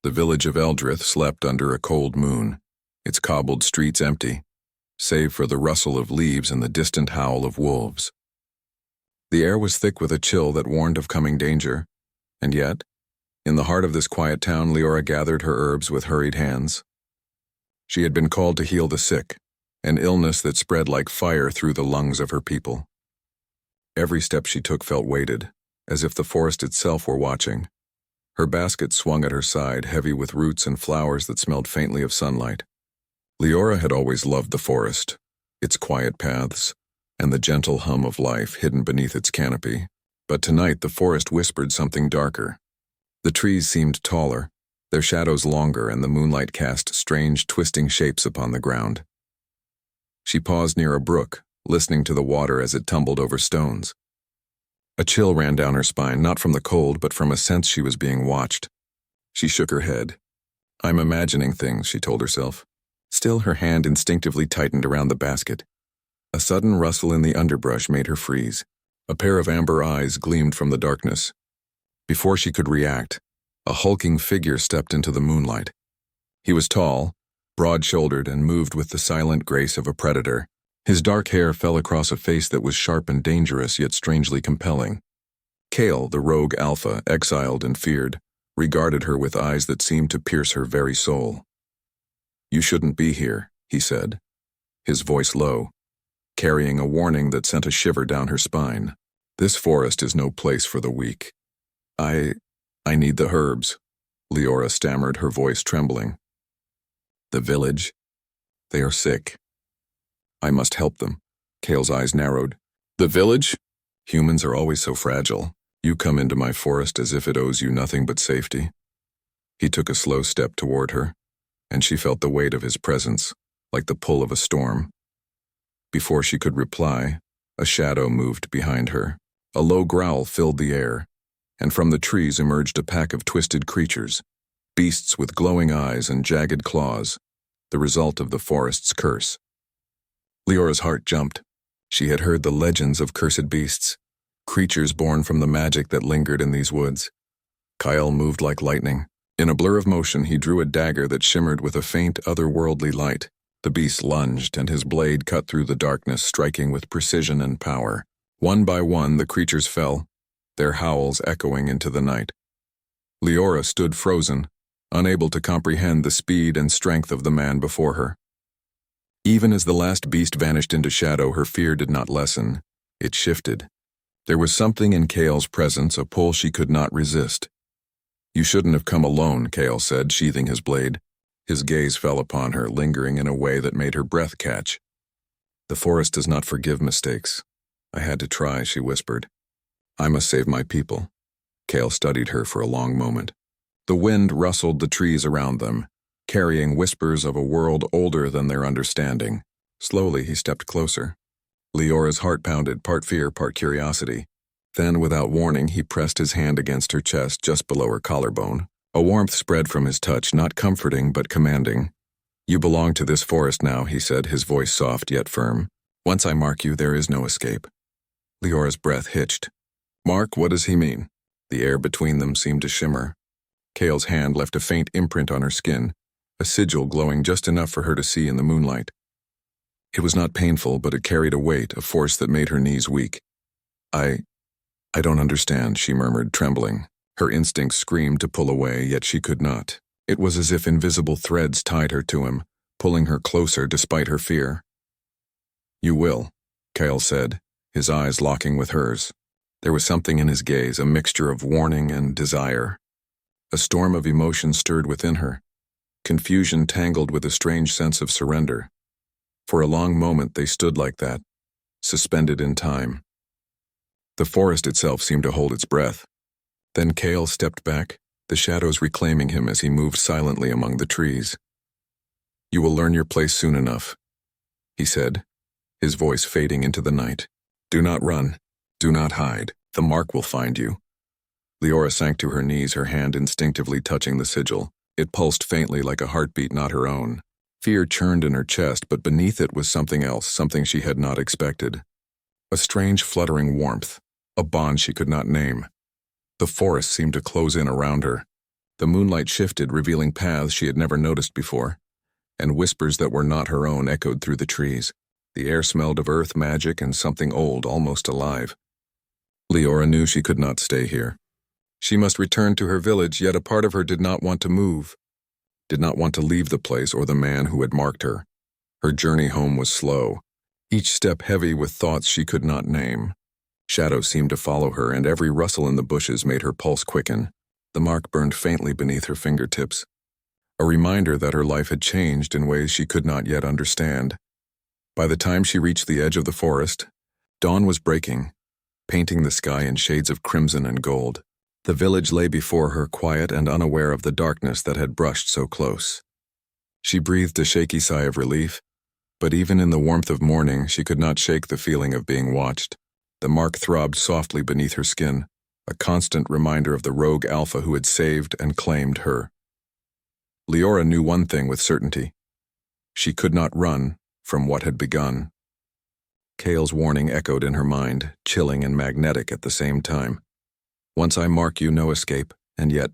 The village of Eldrith slept under a cold moon, its cobbled streets empty, save for the rustle of leaves and the distant howl of wolves. The air was thick with a chill that warned of coming danger, and yet, in the heart of this quiet town, Leora gathered her herbs with hurried hands. She had been called to heal the sick, an illness that spread like fire through the lungs of her people. Every step she took felt weighted, as if the forest itself were watching. Her basket swung at her side, heavy with roots and flowers that smelled faintly of sunlight. Leora had always loved the forest, its quiet paths, and the gentle hum of life hidden beneath its canopy. But tonight the forest whispered something darker. The trees seemed taller, their shadows longer, and the moonlight cast strange, twisting shapes upon the ground. She paused near a brook, listening to the water as it tumbled over stones. A chill ran down her spine, not from the cold, but from a sense she was being watched. She shook her head. "I'm imagining things," she told herself. Still, her hand instinctively tightened around the basket. A sudden rustle in the underbrush made her freeze. A pair of amber eyes gleamed from the darkness. Before she could react, a hulking figure stepped into the moonlight. He was tall, broad-shouldered, and moved with the silent grace of a predator. His dark hair fell across a face that was sharp and dangerous, yet strangely compelling. Kale, the rogue alpha, exiled and feared, regarded her with eyes that seemed to pierce her very soul. "You shouldn't be here," he said, his voice low, carrying a warning that sent a shiver down her spine. "This forest is no place for the weak." I need the herbs," Leora stammered, her voice trembling. "The village? They are sick. I must help them." Kale's eyes narrowed. "The village? Humans are always so fragile. You come into my forest as if it owes you nothing but safety." He took a slow step toward her, and she felt the weight of his presence, like the pull of a storm. Before she could reply, a shadow moved behind her. A low growl filled the air, and from the trees emerged a pack of twisted creatures, beasts with glowing eyes and jagged claws, the result of the forest's curse. Leora's heart jumped. She had heard the legends of cursed beasts, creatures born from the magic that lingered in these woods. Kyle moved like lightning. In a blur of motion, he drew a dagger that shimmered with a faint, otherworldly light. The beast lunged, and his blade cut through the darkness, striking with precision and power. One by one, the creatures fell, their howls echoing into the night. Leora stood frozen, unable to comprehend the speed and strength of the man before her. Even as the last beast vanished into shadow, her fear did not lessen. It shifted. There was something in Kale's presence, a pull she could not resist. "You shouldn't have come alone," Kale said, sheathing his blade. His gaze fell upon her, lingering in a way that made her breath catch. "The forest does not forgive mistakes. I had to try," she whispered. "I must save my people." Kale studied her for a long moment. The wind rustled the trees around them, carrying whispers of a world older than their understanding. Slowly he stepped closer. Leora's heart pounded, part fear, part curiosity. Then, without warning, he pressed his hand against her chest just below her collarbone. A warmth spread from his touch, not comforting but commanding. "You belong to this forest now," he said, his voice soft yet firm. "Once I mark you, there is no escape." Leora's breath hitched. "Mark, what does he mean?" The air between them seemed to shimmer. Kale's hand left a faint imprint on her skin, a sigil glowing just enough for her to see in the moonlight. It was not painful, but it carried a weight, a force that made her knees weak. I don't understand," she murmured, trembling. Her instincts screamed to pull away, yet she could not. It was as if invisible threads tied her to him, pulling her closer despite her fear. "You will," Kale said, his eyes locking with hers. There was something in his gaze, a mixture of warning and desire. A storm of emotion stirred within her, confusion tangled with a strange sense of surrender. For a long moment they stood like that, suspended in time. The forest itself seemed to hold its breath. Then Kale stepped back, the shadows reclaiming him as he moved silently among the trees. "You will learn your place soon enough," he said, his voice fading into the night. "Do not run. Do not hide. The mark will find you." Leora sank to her knees, her hand instinctively touching the sigil. It pulsed faintly like a heartbeat not her own. Fear churned in her chest, but beneath it was something else, something she had not expected. A strange fluttering warmth, a bond she could not name. The forest seemed to close in around her, The moonlight shifted, revealing paths she had never noticed before, and whispers that were not her own echoed through the trees. The air smelled of earth magic and something old, almost alive. Leora knew she could not stay here. She must return to her village, yet a part of her did not want to move, did not want to leave the place or the man who had marked her. Her journey home was slow, each step heavy with thoughts she could not name. Shadows seemed to follow her, and every rustle in the bushes made her pulse quicken. The mark burned faintly beneath her fingertips, a reminder that her life had changed in ways she could not yet understand. By the time she reached the edge of the forest, dawn was breaking, painting the sky in shades of crimson and gold. The village lay before her, quiet and unaware of the darkness that had brushed so close. She breathed a shaky sigh of relief, but even in the warmth of morning, she could not shake the feeling of being watched. The mark throbbed softly beneath her skin, a constant reminder of the rogue alpha who had saved and claimed her. Leora knew one thing with certainty. She could not run from what had begun. Kale's warning echoed in her mind, chilling and magnetic at the same time. Once I mark you, no escape, and yet,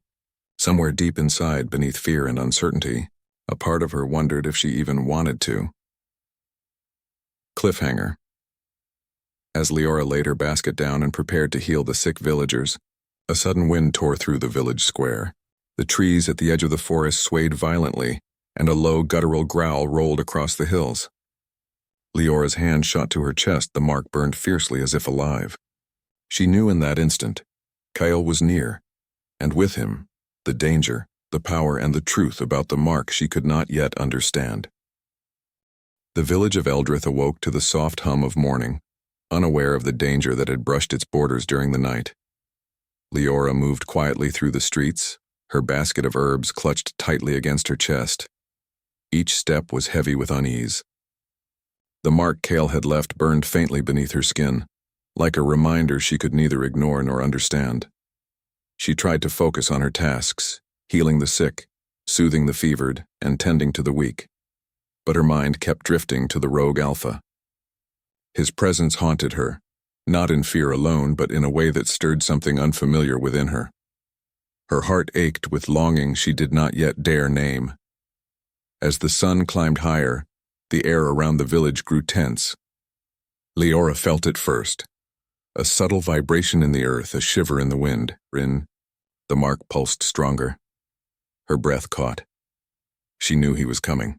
somewhere deep inside, beneath fear and uncertainty, a part of her wondered if she even wanted to. Cliffhanger. As Leora laid her basket down and prepared to heal the sick villagers, a sudden wind tore through the village square. The trees at the edge of the forest swayed violently, and a low guttural growl rolled across the hills. Leora's hand shot to her chest, the mark burned fiercely as if alive. She knew in that instant, Kyle was near, and with him, the danger, the power, and the truth about the mark she could not yet understand. The village of Eldrith awoke to the soft hum of morning, unaware of the danger that had brushed its borders during the night. Leora moved quietly through the streets, her basket of herbs clutched tightly against her chest. Each step was heavy with unease. The mark Kale had left burned faintly beneath her skin, like a reminder she could neither ignore nor understand. She tried to focus on her tasks, healing the sick, soothing the fevered, and tending to the weak. But her mind kept drifting to the rogue alpha. His presence haunted her, not in fear alone, but in a way that stirred something unfamiliar within her. Her heart ached with longing she did not yet dare name. As the sun climbed higher, the air around the village grew tense. Leora felt it first. A subtle vibration in the earth, a shiver in the wind. The mark pulsed stronger. Her breath caught. She knew he was coming.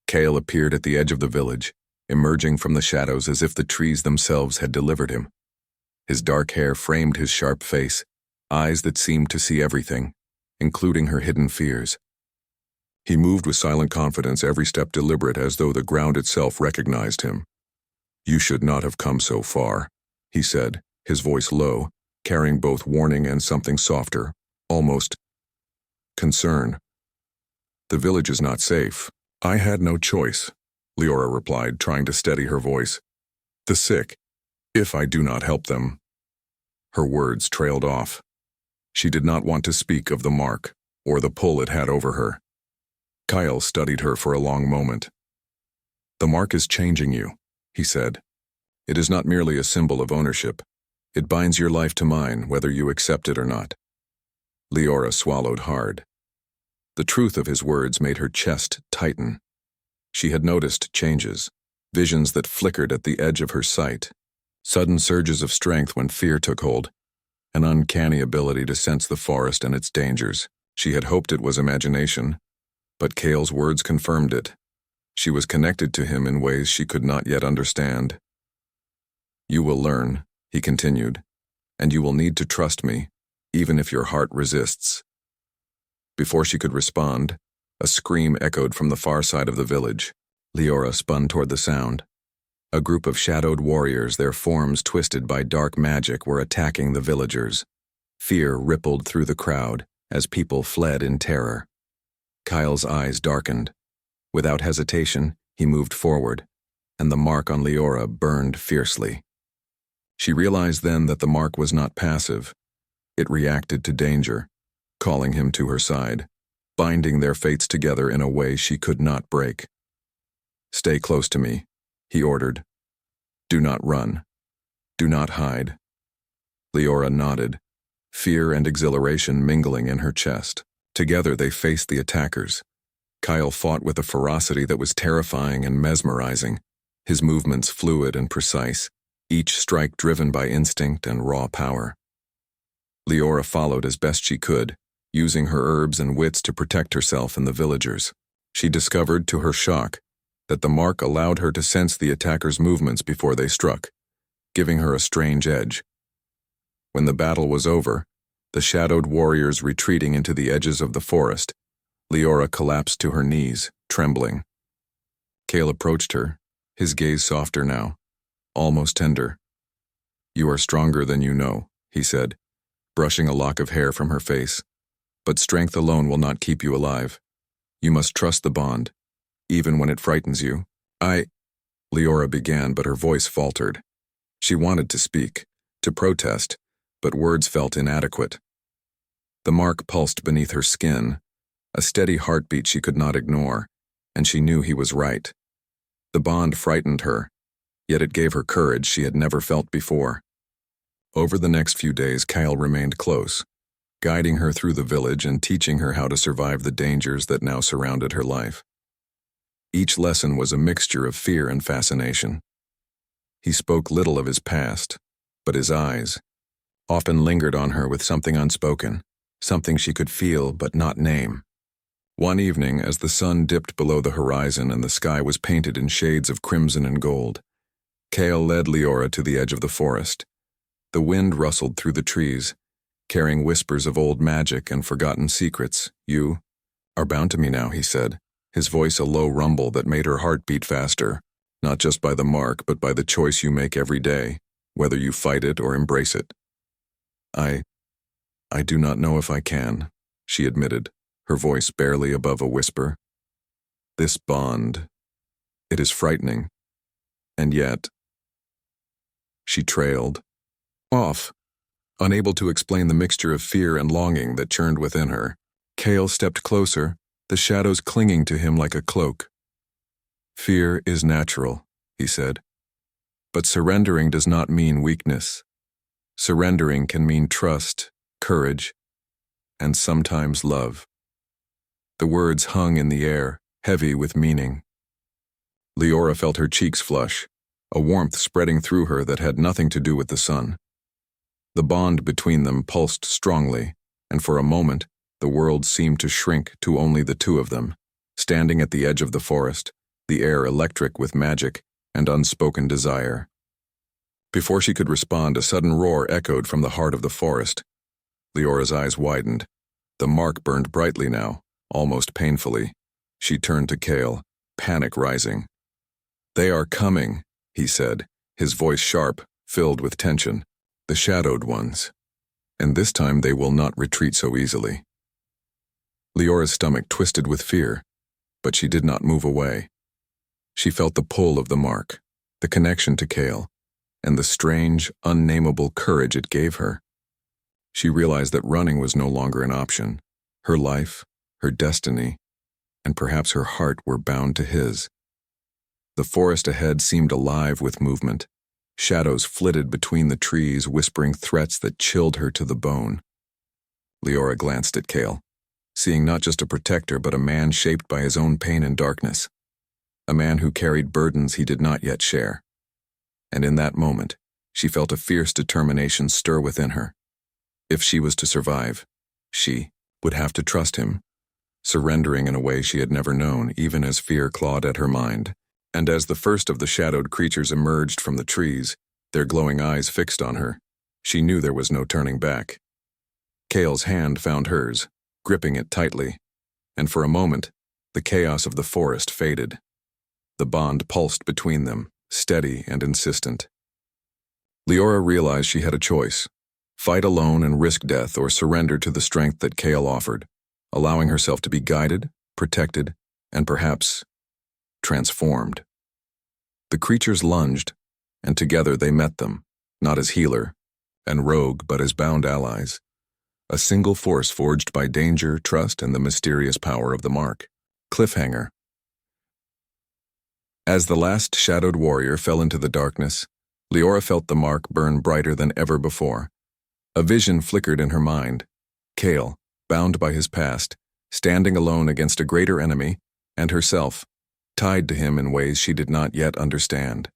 Kale appeared at the edge of the village, emerging from the shadows as if the trees themselves had delivered him. His dark hair framed his sharp face, eyes that seemed to see everything, including her hidden fears. He moved with silent confidence, every step deliberate, as though the ground itself recognized him. "You should not have come so far," he said, his voice low, carrying both warning and something softer, almost concern. "The village is not safe." "I had no choice," Leora replied, trying to steady her voice. "The sick, if I do not help them." Her words trailed off. She did not want to speak of the mark, or the pull it had over her. Kyle studied her for a long moment. "The mark is changing you," he said. "It is not merely a symbol of ownership. It binds your life to mine, whether you accept it or not." Leora swallowed hard. The truth of his words made her chest tighten. She had noticed changes, visions that flickered at the edge of her sight, sudden surges of strength when fear took hold, an uncanny ability to sense the forest and its dangers. She had hoped it was imagination, but Kale's words confirmed it. She was connected to him in ways she could not yet understand. "You will learn," he continued, "and you will need to trust me, even if your heart resists." Before she could respond, a scream echoed from the far side of the village. Leora spun toward the sound. A group of shadowed warriors, their forms twisted by dark magic, were attacking the villagers. Fear rippled through the crowd as people fled in terror. Kyle's eyes darkened. Without hesitation, he moved forward, and the mark on Leora burned fiercely. She realized then that the mark was not passive. It reacted to danger, calling him to her side, binding their fates together in a way she could not break. "Stay close to me," he ordered. "Do not run. Do not hide." Leora nodded, fear and exhilaration mingling in her chest. Together they faced the attackers. Kyle fought with a ferocity that was terrifying and mesmerizing, his movements fluid and precise, each strike driven by instinct and raw power. Leora followed as best she could, using her herbs and wits to protect herself and the villagers. She discovered, to her shock, that the mark allowed her to sense the attackers' movements before they struck, giving her a strange edge. When the battle was over, the shadowed warriors retreating into the edges of the forest, Leora collapsed to her knees, trembling. Cale approached her, his gaze softer now, almost tender. "You are stronger than you know," he said, brushing a lock of hair from her face. "But strength alone will not keep you alive. You must trust the bond, even when it frightens you." Leora began, but her voice faltered. She wanted to speak, to protest, but words felt inadequate. The mark pulsed beneath her skin, a steady heartbeat she could not ignore, and she knew he was right. The bond frightened her, yet it gave her courage she had never felt before. Over the next few days, Kyle remained close, guiding her through the village and teaching her how to survive the dangers that now surrounded her life. Each lesson was a mixture of fear and fascination. He spoke little of his past, but his eyes often lingered on her with something unspoken, something she could feel but not name. One evening, as the sun dipped below the horizon and the sky was painted in shades of crimson and gold, Kale led Leora to the edge of the forest. The wind rustled through the trees, carrying whispers of old magic and forgotten secrets. "You are bound to me now," he said, his voice a low rumble that made her heart beat faster, not just by the mark but by the choice you make every day, whether you fight it or embrace it. I do not know if I can," she admitted, her voice barely above a whisper. "This bond, it is frightening, and yet—" She trailed off, unable to explain the mixture of fear and longing that churned within her. Kale stepped closer, the shadows clinging to him like a cloak. "Fear is natural," he said, "but surrendering does not mean weakness. Surrendering can mean trust, courage, and sometimes love." The words hung in the air, heavy with meaning. Leora felt her cheeks flush, a warmth spreading through her that had nothing to do with the sun. The bond between them pulsed strongly, and for a moment, the world seemed to shrink to only the two of them, standing at the edge of the forest, the air electric with magic and unspoken desire. Before she could respond, a sudden roar echoed from the heart of the forest. Leora's eyes widened. The mark burned brightly now, almost painfully. She turned to Kale, panic rising. "They are coming," he said, his voice sharp, filled with tension. "The shadowed ones. And this time they will not retreat so easily." Leora's stomach twisted with fear, but she did not move away. She felt the pull of the mark, the connection to Kale, and the strange, unnameable courage it gave her. She realized that running was no longer an option. Her life, her destiny, and perhaps her heart were bound to his. The forest ahead seemed alive with movement. Shadows flitted between the trees, whispering threats that chilled her to the bone. Leora glanced at Kale, seeing not just a protector but a man shaped by his own pain and darkness. A man who carried burdens he did not yet share. And in that moment, she felt a fierce determination stir within her. If she was to survive, she would have to trust him, surrendering in a way she had never known, even as fear clawed at her mind. And as the first of the shadowed creatures emerged from the trees, their glowing eyes fixed on her, she knew there was no turning back. Kale's hand found hers, gripping it tightly, and for a moment, the chaos of the forest faded. The bond pulsed between them, steady and insistent. Leora realized she had a choice: fight alone and risk death, or surrender to the strength that Kale offered, allowing herself to be guided, protected, and perhaps transformed. The creatures lunged, and together they met them, not as healer and rogue but as bound allies. A single force forged by danger, trust, and the mysterious power of the mark. Cliffhanger. As the last shadowed warrior fell into the darkness, Leora felt the mark burn brighter than ever before. A vision flickered in her mind. Kale, bound by his past, standing alone against a greater enemy, and herself, tied to him in ways she did not yet understand.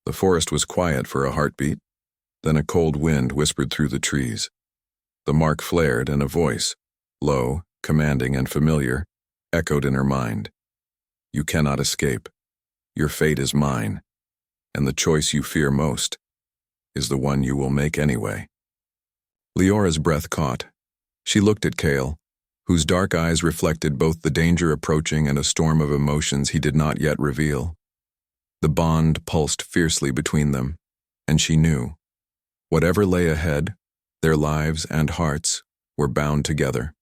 The forest was quiet for a heartbeat, then a cold wind whispered through the trees. The mark flared, and a voice, low, commanding, and familiar, echoed in her mind. You cannot escape. Your fate is mine, and the choice you fear most is the one you will make anyway. Leora's breath caught. She looked at Cale, whose dark eyes reflected both the danger approaching and a storm of emotions he did not yet reveal. The bond pulsed fiercely between them, and she knew, whatever lay ahead, their lives and hearts were bound together.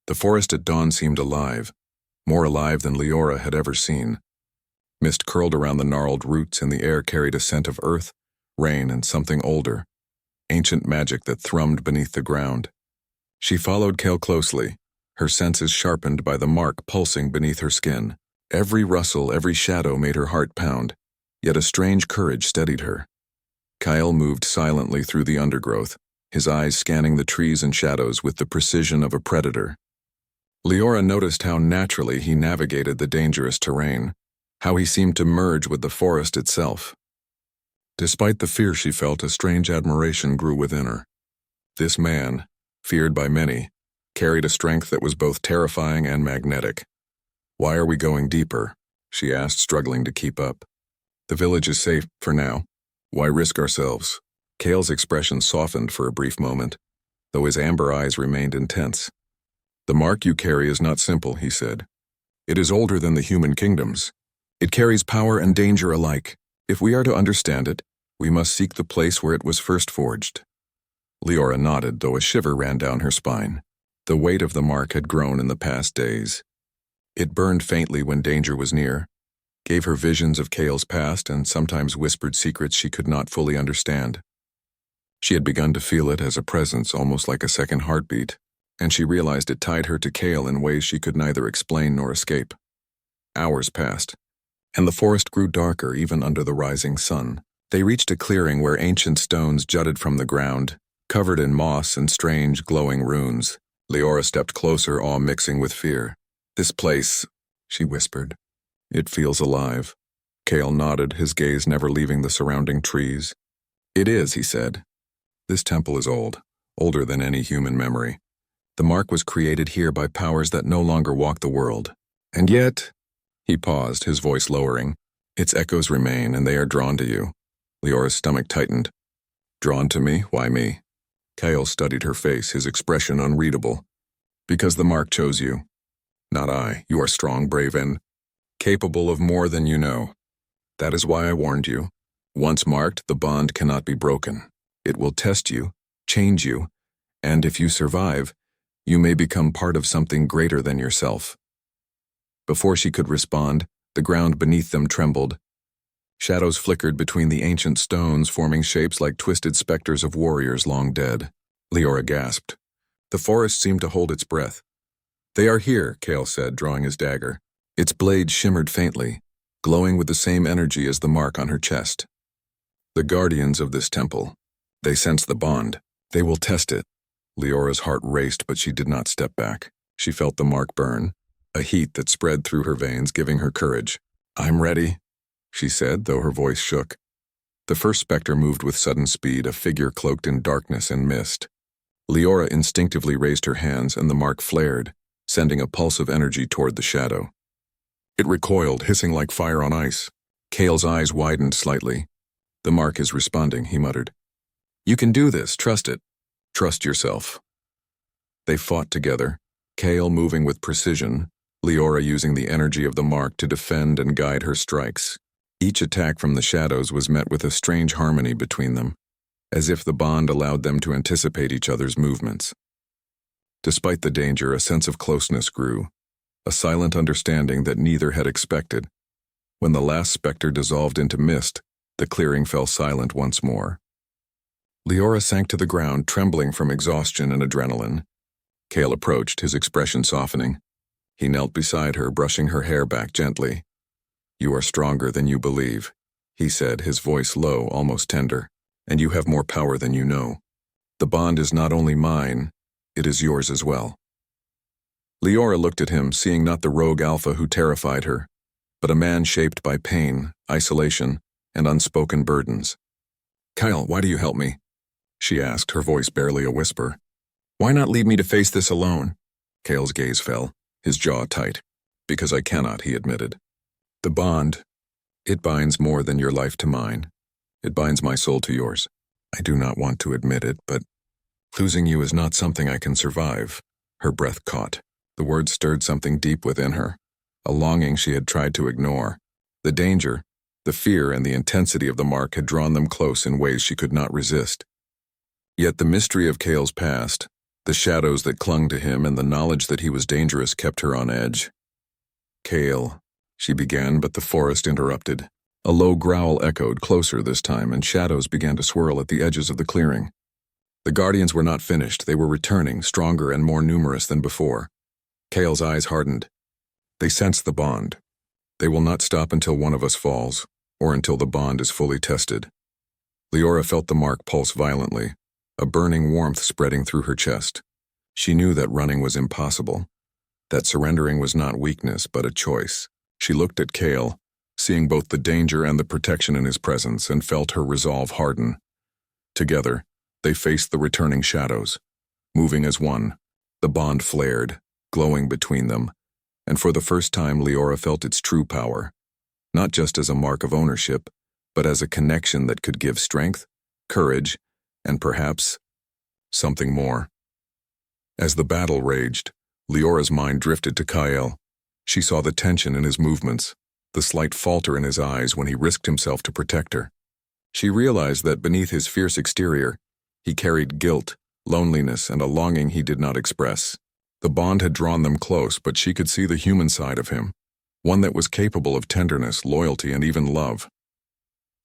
The forest at dawn seemed alive, more alive than Leora had ever seen. Mist curled around the gnarled roots, and the air carried a scent of earth, rain, and something older, ancient magic that thrummed beneath the ground. She followed Cale closely, her senses sharpened by the mark pulsing beneath her skin. Every rustle, every shadow made her heart pound, yet a strange courage steadied her. Kyle moved silently through the undergrowth, his eyes scanning the trees and shadows with the precision of a predator. Leora noticed how naturally he navigated the dangerous terrain, how he seemed to merge with the forest itself. Despite the fear she felt, a strange admiration grew within her. This man, feared by many, carried a strength that was both terrifying and magnetic. Why are we going deeper? She asked, struggling to keep up. The village is safe for now. Why risk ourselves? Cale's expression softened for a brief moment, though his amber eyes remained intense. The mark you carry is not simple, he said. It is older than the human kingdoms. It carries power and danger alike. If we are to understand it, we must seek the place where it was first forged. Leora nodded, though a shiver ran down her spine. The weight of the mark had grown in the past days. It burned faintly when danger was near, gave her visions of Cale's past, and sometimes whispered secrets she could not fully understand. She had begun to feel it as a presence, almost like a second heartbeat, and she realized it tied her to Cale in ways she could neither explain nor escape. Hours passed, and the forest grew darker even under the rising sun. They reached a clearing where ancient stones jutted from the ground, covered in moss and strange, glowing runes. Leora stepped closer, awe mixing with fear. This place, she whispered. It feels alive. Cale nodded, his gaze never leaving the surrounding trees. It is, he said. This temple is old, older than any human memory. The mark was created here by powers that no longer walk the world. And yet, he paused, his voice lowering, its echoes remain, and they are drawn to you. Leora's stomach tightened. Drawn to me? Why me? Cale studied her face, his expression unreadable. Because the mark chose you. Not I. You are strong, brave, and capable of more than you know. That is why I warned you. Once marked, the bond cannot be broken. It will test you, change you, and if you survive, you may become part of something greater than yourself. Before she could respond, the ground beneath them trembled. Shadows flickered between the ancient stones, forming shapes like twisted specters of warriors long dead. Leora gasped. The forest seemed to hold its breath. They are here, Cale said, drawing his dagger. Its blade shimmered faintly, glowing with the same energy as the mark on her chest. The guardians of this temple. They sense the bond. They will test it. Leora's heart raced, but she did not step back. She felt the mark burn, a heat that spread through her veins, giving her courage. I'm ready, she said, though her voice shook. The first specter moved with sudden speed, a figure cloaked in darkness and mist. Leora instinctively raised her hands, and the mark flared, sending a pulse of energy toward the shadow. It recoiled, hissing like fire on ice. Cale's eyes widened slightly. The mark is responding, he muttered. You can do this, trust it. Trust yourself. They fought together, Cale moving with precision, Leora using the energy of the mark to defend and guide her strikes. Each attack from the shadows was met with a strange harmony between them, as if the bond allowed them to anticipate each other's movements. Despite the danger, a sense of closeness grew, a silent understanding that neither had expected. When the last specter dissolved into mist, the clearing fell silent once more. Leora sank to the ground, trembling from exhaustion and adrenaline. Cale approached, his expression softening. He knelt beside her, brushing her hair back gently. You are stronger than you believe, he said, his voice low, almost tender, and you have more power than you know. The bond is not only mine, it is yours as well. Leora looked at him, seeing not the rogue alpha who terrified her, but a man shaped by pain, isolation, and unspoken burdens. "Kyle, why do you help me?" she asked, her voice barely a whisper. "Why not leave me to face this alone?" Kale's gaze fell, his jaw tight. "Because I cannot," he admitted. "The bond, it binds more than your life to mine. It binds my soul to yours. I do not want to admit it, but losing you is not something I can survive." Her breath caught. The words stirred something deep within her, a longing she had tried to ignore. The danger, the fear, and the intensity of the mark had drawn them close in ways she could not resist. Yet the mystery of Kale's past, the shadows that clung to him, and the knowledge that he was dangerous kept her on edge. "Kale," she began, but the forest interrupted. A low growl echoed closer this time, and shadows began to swirl at the edges of the clearing. The guardians were not finished. They were returning, stronger and more numerous than before. Kale's eyes hardened. They sensed the bond. They will not stop until one of us falls, or until the bond is fully tested. Leora felt the mark pulse violently, a burning warmth spreading through her chest. She knew that running was impossible, that surrendering was not weakness but a choice. She looked at Kale, seeing both the danger and the protection in his presence, and felt her resolve harden. Together, they faced the returning shadows. Moving as one, the bond flared, glowing between them, and for the first time Leora felt its true power, not just as a mark of ownership, but as a connection that could give strength, courage, and perhaps something more. As the battle raged, Leora's mind drifted to Kyle. She saw the tension in his movements, the slight falter in his eyes when he risked himself to protect her. She realized that beneath his fierce exterior, he carried guilt, loneliness, and a longing he did not express. The bond had drawn them close, but she could see the human side of him, one that was capable of tenderness, loyalty, and even love.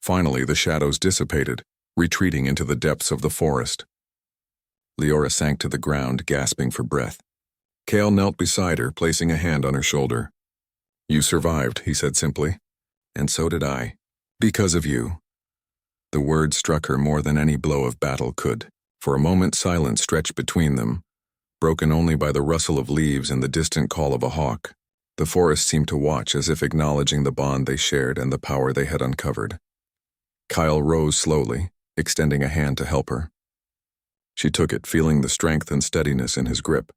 Finally, the shadows dissipated, retreating into the depths of the forest. Leora sank to the ground, gasping for breath. Kale knelt beside her, placing a hand on her shoulder. "You survived," he said simply. "And so did I. Because of you." The words struck her more than any blow of battle could. For a moment, silence stretched between them, broken only by the rustle of leaves and the distant call of a hawk. The forest seemed to watch, as if acknowledging the bond they shared and the power they had uncovered. Kyle rose slowly, extending a hand to help her. She took it, feeling the strength and steadiness in his grip.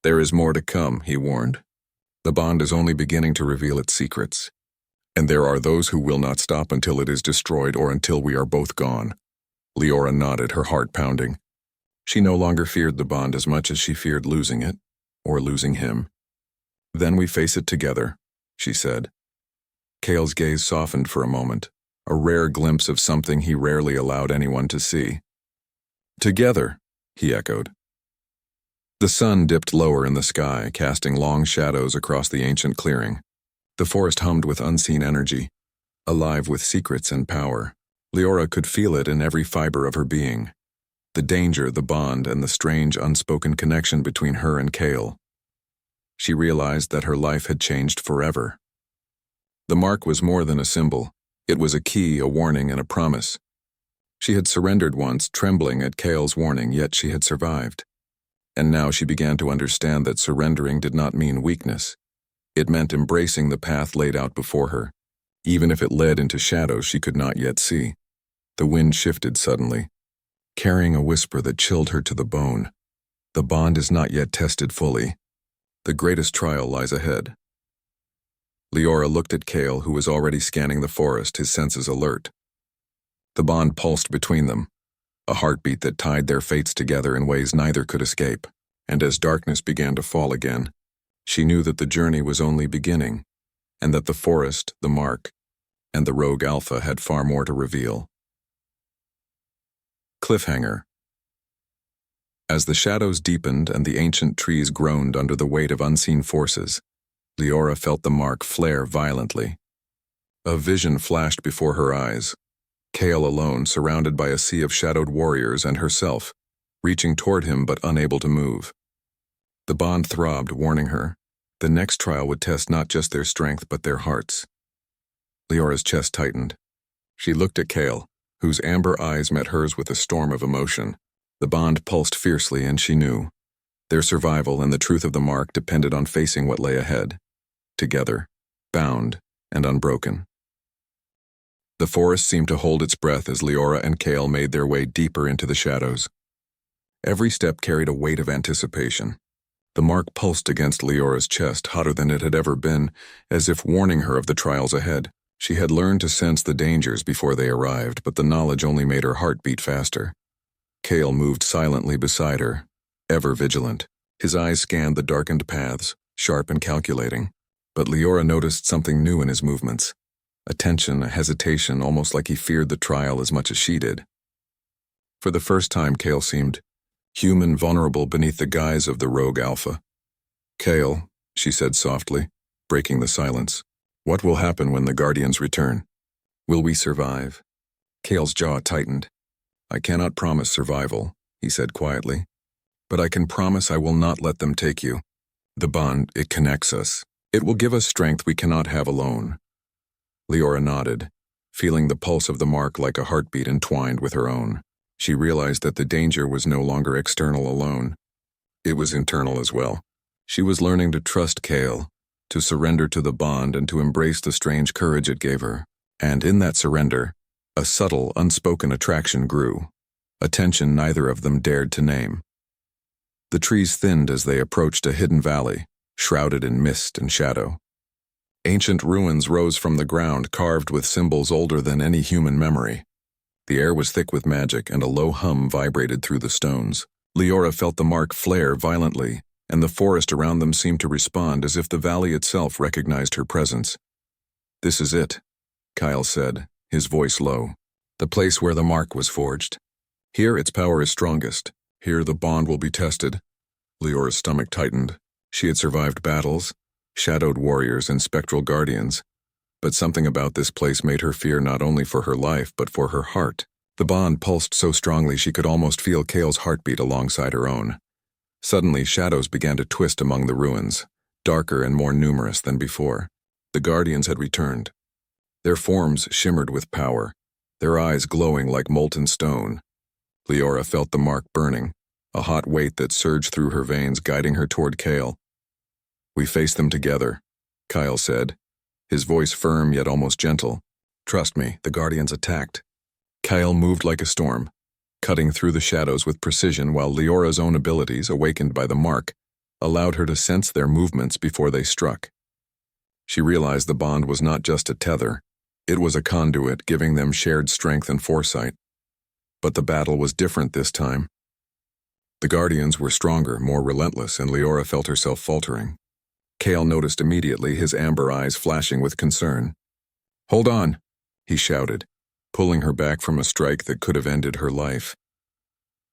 "There is more to come," he warned. "The bond is only beginning to reveal its secrets. And there are those who will not stop until it is destroyed or until we are both gone." Leora nodded, her heart pounding. She no longer feared the bond as much as she feared losing it, or losing him. "Then we face it together," she said. Kale's gaze softened for a moment, a rare glimpse of something he rarely allowed anyone to see. "Together," he echoed. The sun dipped lower in the sky, casting long shadows across the ancient clearing. The forest hummed with unseen energy, alive with secrets and power. Leora could feel it in every fiber of her being. The danger, the bond, and the strange unspoken connection between her and Kale. She realized that her life had changed forever. The mark was more than a symbol. It was a key, a warning, and a promise. She had surrendered once, trembling at Kale's warning, yet she had survived. And now she began to understand that surrendering did not mean weakness. It meant embracing the path laid out before her, even if it led into shadows she could not yet see. The wind shifted suddenly, carrying a whisper that chilled her to the bone. The bond is not yet tested fully. The greatest trial lies ahead. Leora looked at Kale, who was already scanning the forest, his senses alert. The bond pulsed between them, a heartbeat that tied their fates together in ways neither could escape. And as darkness began to fall again, she knew that the journey was only beginning, and that the forest, the mark, and the rogue alpha had far more to reveal. Cliffhanger. As the shadows deepened and the ancient trees groaned under the weight of unseen forces, Leora felt the mark flare violently. A vision flashed before her eyes. Kale alone, surrounded by a sea of shadowed warriors, and herself, reaching toward him but unable to move. The bond throbbed, warning her. The next trial would test not just their strength but their hearts. Leora's chest tightened. She looked at Kale, whose amber eyes met hers with a storm of emotion. The bond pulsed fiercely, and she knew. Their survival and the truth of the mark depended on facing what lay ahead, together, bound, and unbroken. The forest seemed to hold its breath as Leora and Cale made their way deeper into the shadows. Every step carried a weight of anticipation. The mark pulsed against Leora's chest, hotter than it had ever been, as if warning her of the trials ahead. She had learned to sense the dangers before they arrived, but the knowledge only made her heart beat faster. Cale moved silently beside her, ever vigilant. His eyes scanned the darkened paths, sharp and calculating. But Leora noticed something new in his movements. A tension, a hesitation, almost like he feared the trial as much as she did. For the first time, Cale seemed human, vulnerable beneath the guise of the rogue alpha. "Cale," she said softly, breaking the silence, "what will happen when the Guardians return? Will we survive?" Cale's jaw tightened. "I cannot promise survival," he said quietly, "but I can promise I will not let them take you. The bond, it connects us. It will give us strength we cannot have alone." Leora nodded, feeling the pulse of the mark like a heartbeat entwined with her own. She realized that the danger was no longer external alone. It was internal as well. She was learning to trust Cale, to surrender to the bond and to embrace the strange courage it gave her. And in that surrender, a subtle, unspoken attraction grew, a tension neither of them dared to name. The trees thinned as they approached a hidden valley, shrouded in mist and shadow. Ancient ruins rose from the ground, carved with symbols older than any human memory. The air was thick with magic, and a low hum vibrated through the stones. Leora felt the mark flare violently, and the forest around them seemed to respond as if the valley itself recognized her presence. "This is it," Kyle said, his voice low. "The place where the mark was forged. Here its power is strongest. Here the bond will be tested." Leora's stomach tightened. She had survived battles, shadowed warriors and spectral guardians, but something about this place made her fear not only for her life but for her heart. The bond pulsed so strongly she could almost feel Cale's heartbeat alongside her own. Suddenly, shadows began to twist among the ruins, darker and more numerous than before. The guardians had returned. Their forms shimmered with power, their eyes glowing like molten stone. Leora felt the mark burning, a hot weight that surged through her veins, guiding her toward Cale. "We face them together," Kyle said, his voice firm yet almost gentle. "Trust me, the Guardians attacked." Kyle moved like a storm, cutting through the shadows with precision, while Leora's own abilities, awakened by the mark, allowed her to sense their movements before they struck. She realized the bond was not just a tether, it was a conduit giving them shared strength and foresight. But the battle was different this time. The Guardians were stronger, more relentless, and Leora felt herself faltering. Cale noticed immediately, his amber eyes flashing with concern. "Hold on," he shouted, pulling her back from a strike that could have ended her life.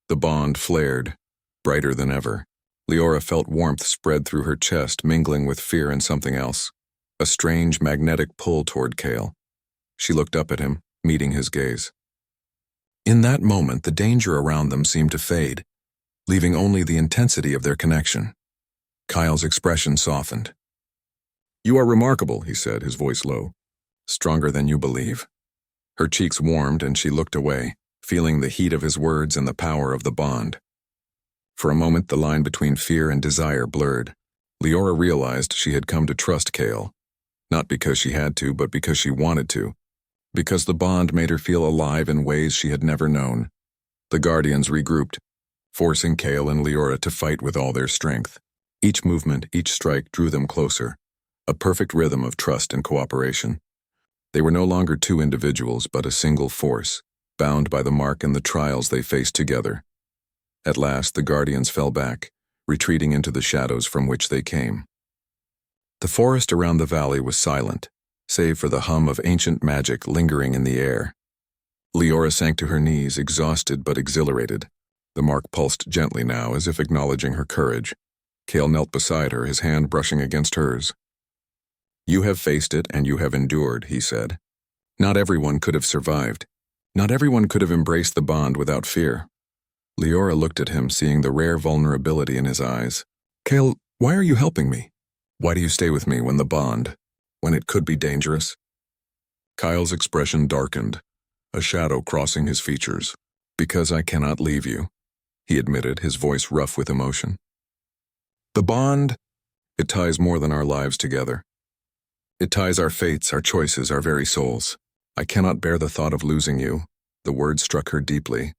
The bond flared, brighter than ever. Leora felt warmth spread through her chest, mingling with fear and something else, a strange magnetic pull toward Cale. She looked up at him, meeting his gaze. In that moment, the danger around them seemed to fade, leaving only the intensity of their connection. Kyle's expression softened. "You are remarkable," he said, his voice low. "Stronger than you believe." Her cheeks warmed and she looked away, feeling the heat of his words and the power of the bond. For a moment, the line between fear and desire blurred. Leora realized she had come to trust Cale, not because she had to, but because she wanted to, because the bond made her feel alive in ways she had never known. The Guardians regrouped, forcing Cale and Leora to fight with all their strength. Each movement, each strike drew them closer, a perfect rhythm of trust and cooperation. They were no longer two individuals, but a single force, bound by the mark and the trials they faced together. At last, the Guardians fell back, retreating into the shadows from which they came. The forest around the valley was silent, save for the hum of ancient magic lingering in the air. Leora sank to her knees, exhausted but exhilarated. The mark pulsed gently now, as if acknowledging her courage. Cale knelt beside her, his hand brushing against hers. "You have faced it and you have endured," he said. "Not everyone could have survived. Not everyone could have embraced the bond without fear." Leora looked at him, seeing the rare vulnerability in his eyes. "Cale, why are you helping me? Why do you stay with me when it could be dangerous?" Kyle's expression darkened, a shadow crossing his features. "Because I cannot leave you," he admitted, his voice rough with emotion. The bond, it ties more than our lives together. It ties our fates, our choices, our very souls. I cannot bear the thought of losing you. The words struck her deeply.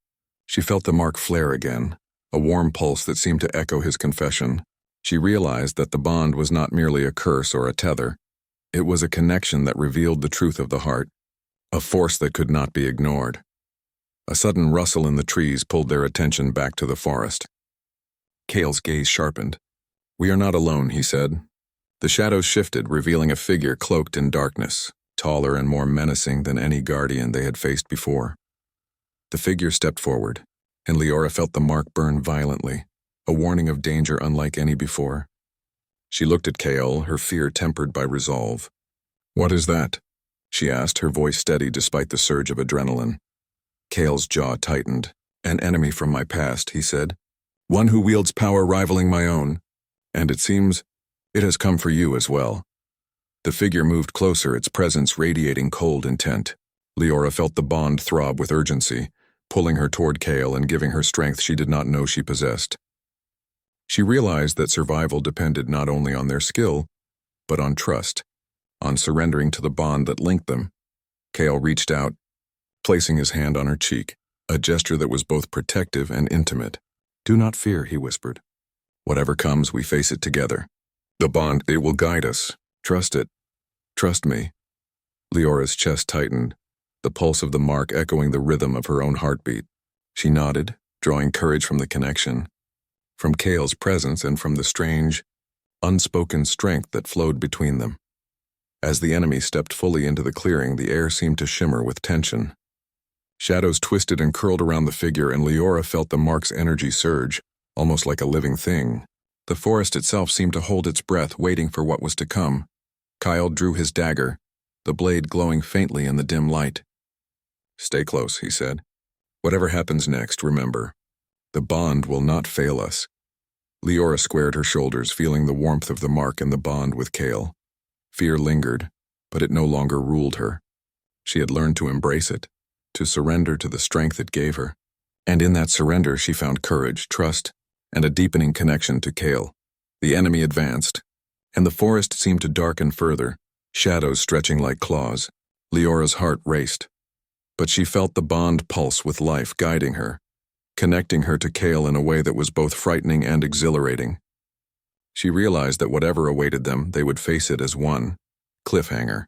She felt the mark flare again, a warm pulse that seemed to echo his confession. She realized that the bond was not merely a curse or a tether. It was a connection that revealed the truth of the heart, a force that could not be ignored. A sudden rustle in the trees pulled their attention back to the forest. Cale's gaze sharpened. "We are not alone," he said. The shadows shifted, revealing a figure cloaked in darkness, taller and more menacing than any guardian they had faced before. The figure stepped forward, and Leora felt the mark burn violently, a warning of danger unlike any before. She looked at Cale, her fear tempered by resolve. "What is that?" she asked, her voice steady despite the surge of adrenaline. Cale's jaw tightened. "An enemy from my past," he said. "One who wields power rivaling my own. And it seems it has come for you as well." The figure moved closer, its presence radiating cold intent. Leora felt the bond throb with urgency, pulling her toward Cale and giving her strength she did not know she possessed. She realized that survival depended not only on their skill, but on trust, on surrendering to the bond that linked them. Cale reached out, placing his hand on her cheek, a gesture that was both protective and intimate. "Do not fear," he whispered. "Whatever comes, we face it together. The bond, it will guide us. Trust it. Trust me." Leora's chest tightened, the pulse of the mark echoing the rhythm of her own heartbeat. She nodded, drawing courage from the connection, from Cale's presence and from the strange, unspoken strength that flowed between them. As the enemy stepped fully into the clearing, the air seemed to shimmer with tension. Shadows twisted and curled around the figure, and Leora felt the mark's energy surge, almost like a living thing. The forest itself seemed to hold its breath, waiting for what was to come. Kyle drew his dagger, the blade glowing faintly in the dim light. "Stay close," he said. "Whatever happens next, remember, the bond will not fail us." Leora squared her shoulders, feeling the warmth of the mark and the bond with Cale. Fear lingered, but it no longer ruled her. She had learned to embrace it, to surrender to the strength it gave her. And in that surrender she found courage, trust, and a deepening connection to Cale. The enemy advanced, and the forest seemed to darken further, shadows stretching like claws. Leora's heart raced, but she felt the bond pulse with life guiding her, connecting her to Cale in a way that was both frightening and exhilarating. She realized that whatever awaited them, they would face it as one cliffhanger.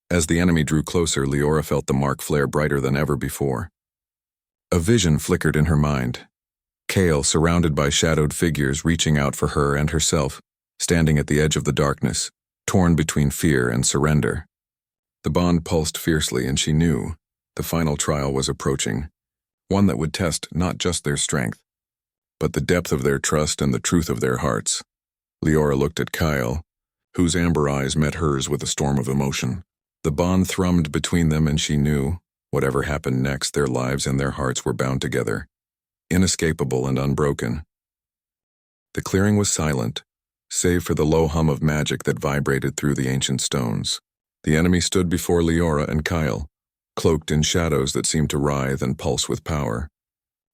As the enemy drew closer, Leora felt the mark flare brighter than ever before. A vision flickered in her mind. Cale, surrounded by shadowed figures reaching out for her and herself, standing at the edge of the darkness, torn between fear and surrender. The bond pulsed fiercely, and she knew the final trial was approaching, one that would test not just their strength, but the depth of their trust and the truth of their hearts. Leora looked at Kyle, whose amber eyes met hers with a storm of emotion. The bond thrummed between them, and she knew, whatever happened next, their lives and their hearts were bound together, inescapable and unbroken. The clearing was silent, save for the low hum of magic that vibrated through the ancient stones. The enemy stood before Leora and Kyle, cloaked in shadows that seemed to writhe and pulse with power.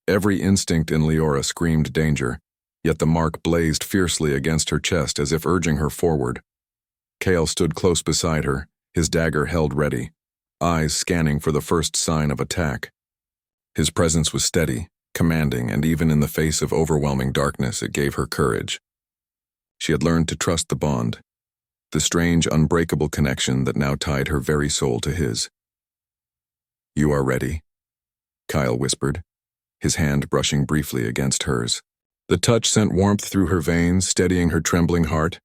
Every instinct in Leora screamed danger, yet the mark blazed fiercely against her chest as if urging her forward. Cale stood close beside her, his dagger held ready, eyes scanning for the first sign of attack. His presence was steady, commanding, and even in the face of overwhelming darkness, it gave her courage. She had learned to trust the bond, the strange, unbreakable connection that now tied her very soul to his. "You are ready?" Kyle whispered, his hand brushing briefly against hers. The touch sent warmth through her veins, steadying her trembling heart.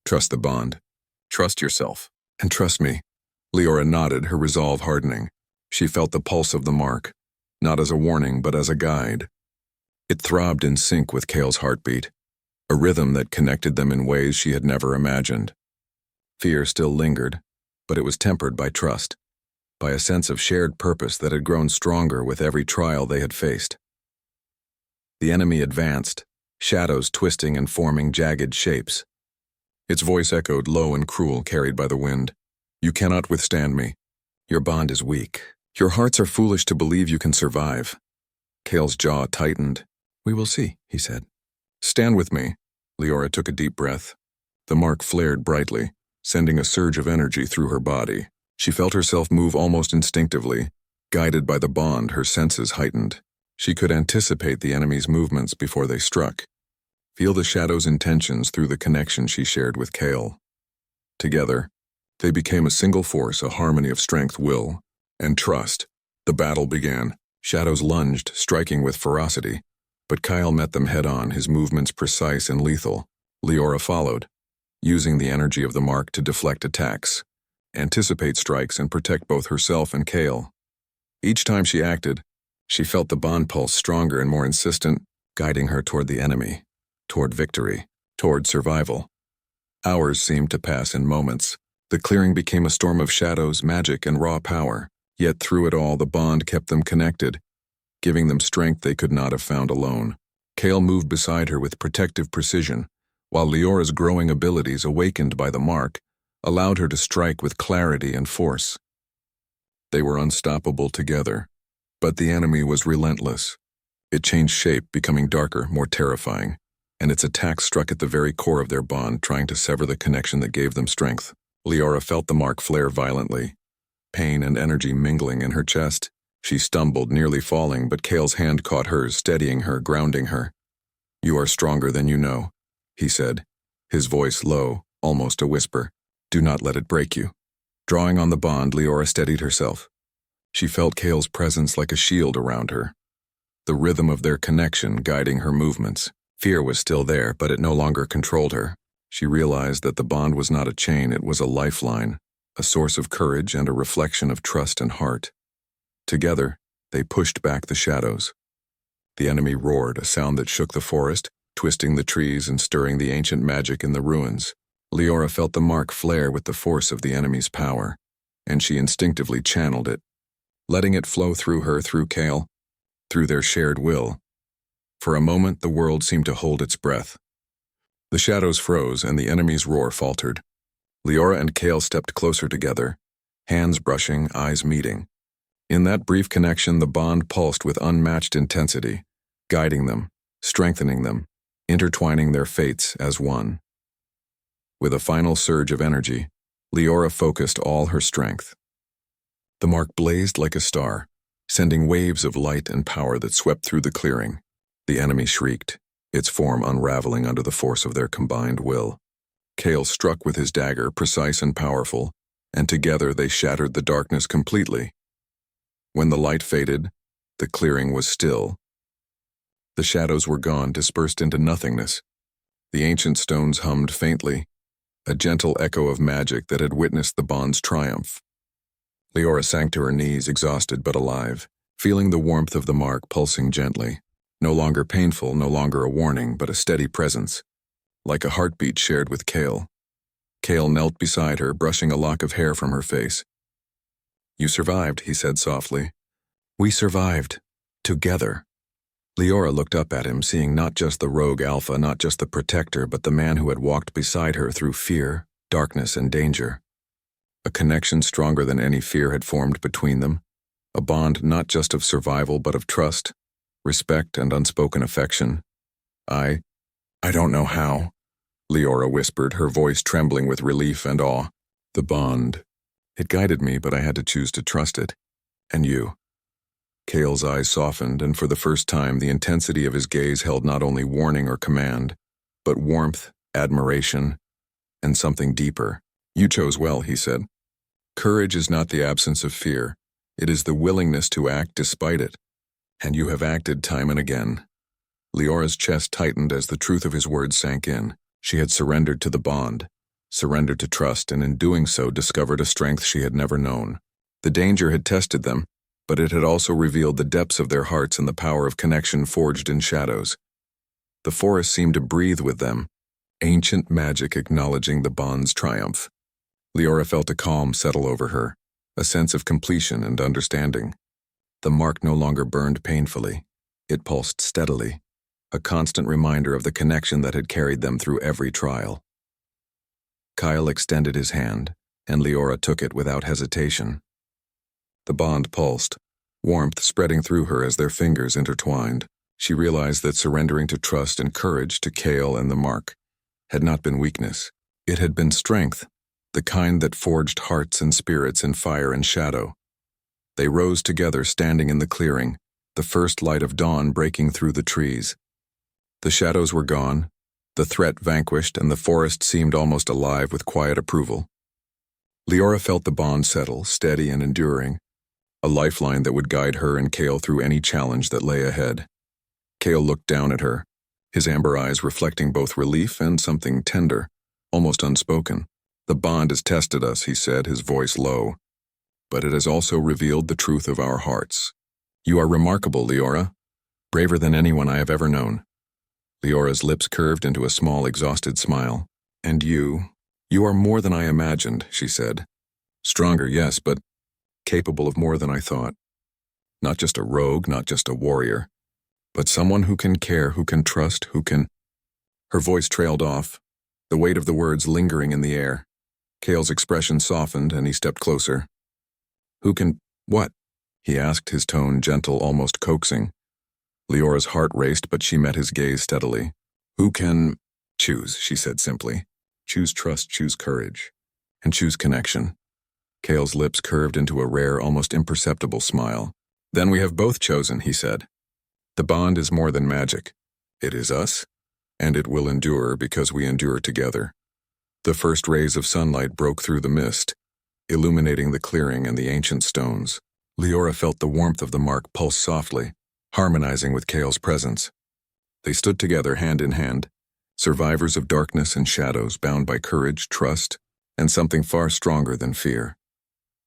"Trust the bond. Trust yourself. And trust me." Leora nodded, her resolve hardening. She felt the pulse of the mark, not as a warning, but as a guide. It throbbed in sync with Cale's heartbeat, a rhythm that connected them in ways she had never imagined. Fear still lingered, but it was tempered by trust, by a sense of shared purpose that had grown stronger with every trial they had faced. The enemy advanced, shadows twisting and forming jagged shapes. Its voice echoed low and cruel, carried by the wind. "You cannot withstand me. Your bond is weak. Your hearts are foolish to believe you can survive." Cale's jaw tightened. "We will see," he said. "Stand with me. Leora took a deep breath. The mark flared brightly, sending a surge of energy through her body. She felt herself move almost instinctively. Guided by the bond, her senses heightened. She could anticipate the enemy's movements before they struck. Feel the shadow's intentions through the connection she shared with Kale. Together, they became a single force, a harmony of strength, will, and trust. The battle began. Shadows lunged, striking with ferocity. But Kyle met them head-on, his movements precise and lethal. Leora followed, using the energy of the mark to deflect attacks, anticipate strikes, and protect both herself and Kale. Each time she acted, she felt the bond pulse stronger and more insistent, guiding her toward the enemy, toward victory, toward survival. Hours seemed to pass in moments. The clearing became a storm of shadows, magic, and raw power. Yet through it all, the bond kept them connected, giving them strength they could not have found alone. Kale moved beside her with protective precision, while Leora's growing abilities, awakened by the mark, allowed her to strike with clarity and force. They were unstoppable together, but the enemy was relentless. It changed shape, becoming darker, more terrifying, and its attack struck at the very core of their bond, trying to sever the connection that gave them strength. Leora felt the mark flare violently, pain and energy mingling in her chest. She stumbled, nearly falling, but Kale's hand caught hers, steadying her, grounding her. "You are stronger than you know," he said, his voice low, almost a whisper. "Do not let it break you." Drawing on the bond, Leora steadied herself. She felt Kale's presence like a shield around her, the rhythm of their connection guiding her movements. Fear was still there, but it no longer controlled her. She realized that the bond was not a chain, it was a lifeline, a source of courage and a reflection of trust and heart. Together, they pushed back the shadows. The enemy roared, a sound that shook the forest, twisting the trees and stirring the ancient magic in the ruins. Leora felt the mark flare with the force of the enemy's power, and she instinctively channeled it, letting it flow through her, through Kale, through their shared will. For a moment, the world seemed to hold its breath. The shadows froze, and the enemy's roar faltered. Leora and Kale stepped closer together, hands brushing, eyes meeting. In that brief connection, the bond pulsed with unmatched intensity, guiding them, strengthening them, intertwining their fates as one. With a final surge of energy, Leora focused all her strength. The mark blazed like a star, sending waves of light and power that swept through the clearing. The enemy shrieked, its form unraveling under the force of their combined will. Kale struck with his dagger, precise and powerful, and together they shattered the darkness completely. When the light faded, the clearing was still. The shadows were gone, dispersed into nothingness. The ancient stones hummed faintly, a gentle echo of magic that had witnessed the bond's triumph. Leora sank to her knees, exhausted but alive, feeling the warmth of the mark pulsing gently. No longer painful, no longer a warning, but a steady presence, like a heartbeat shared with Kale. Kale knelt beside her, brushing a lock of hair from her face. "You survived," he said softly. "We survived. Together." Leora looked up at him, seeing not just the rogue alpha, not just the protector, but the man who had walked beside her through fear, darkness, and danger. A connection stronger than any fear had formed between them, a bond not just of survival but of trust, respect, and unspoken affection. I don't know how," Leora whispered, her voice trembling with relief and awe. "The bond. It guided me, but I had to choose to trust it. And you." Kale's eyes softened, and for the first time the intensity of his gaze held not only warning or command, but warmth, admiration, and something deeper. "You chose well," he said. "Courage is not the absence of fear. It is the willingness to act despite it. And you have acted time and again." Leora's chest tightened as the truth of his words sank in. She had surrendered to the bond, surrendered to trust, and in doing so discovered a strength she had never known. The danger had tested them, but it had also revealed the depths of their hearts and the power of connection forged in shadows. The forest seemed to breathe with them, ancient magic acknowledging the bond's triumph. Leora felt a calm settle over her, a sense of completion and understanding. The mark no longer burned painfully. It pulsed steadily, a constant reminder of the connection that had carried them through every trial. Kyle extended his hand, and Leora took it without hesitation. The bond pulsed, warmth spreading through her as their fingers intertwined. She realized that surrendering to trust and courage to Kale and the mark had not been weakness. It had been strength, the kind that forged hearts and spirits in fire and shadow. They rose together, standing in the clearing, the first light of dawn breaking through the trees. The shadows were gone, the threat vanquished, and the forest seemed almost alive with quiet approval. Leora felt the bond settle, steady and enduring, a lifeline that would guide her and Cale through any challenge that lay ahead. Cale looked down at her, his amber eyes reflecting both relief and something tender, almost unspoken. "The bond has tested us," he said, his voice low, "but it has also revealed the truth of our hearts. You are remarkable, Leora, braver than anyone I have ever known." Leora's lips curved into a small, exhausted smile. "And you are more than I imagined," she said. "Stronger, yes, but capable of more than I thought. Not just a rogue, not just a warrior, but someone who can care, who can trust, who can—" Her voice trailed off, the weight of the words lingering in the air. Cale's expression softened, and he stepped closer. "Who can— what?" he asked, his tone gentle, almost coaxing. Leora's heart raced, but she met his gaze steadily. "Who can— choose," she said simply. "Choose trust, choose courage, and choose connection." Cale's lips curved into a rare, almost imperceptible smile. "Then we have both chosen," he said. "The bond is more than magic. It is us, and it will endure because we endure together." The first rays of sunlight broke through the mist, illuminating the clearing and the ancient stones. Leora felt the warmth of the mark pulse softly, harmonizing with Cale's presence. They stood together hand in hand, survivors of darkness and shadows, bound by courage, trust, and something far stronger than fear.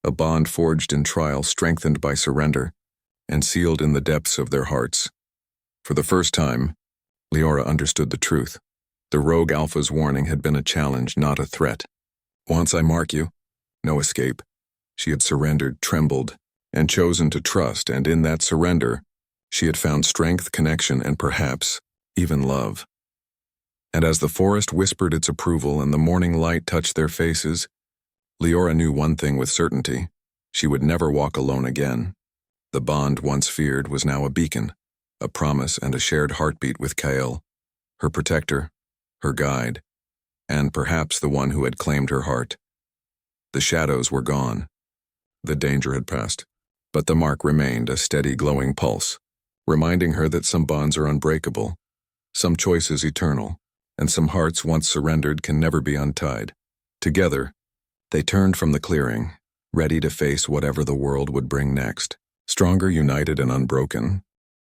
A bond forged in trial, strengthened by surrender, and sealed in the depths of their hearts. For the first time, Leora understood the truth. The rogue alpha's warning had been a challenge, not a threat. "Once I mark you, no escape." She had surrendered, trembled, and chosen to trust, and in that surrender, she had found strength, connection, and perhaps even love. And as the forest whispered its approval and the morning light touched their faces, Leora knew one thing with certainty: she would never walk alone again. The bond once feared was now a beacon, a promise and a shared heartbeat with Cale, her protector, her guide, and perhaps the one who had claimed her heart. The shadows were gone. The danger had passed, but the mark remained, a steady glowing pulse, reminding her that some bonds are unbreakable, some choices eternal, and some hearts once surrendered can never be untied. Together, they turned from the clearing, ready to face whatever the world would bring next. Stronger, united, and unbroken,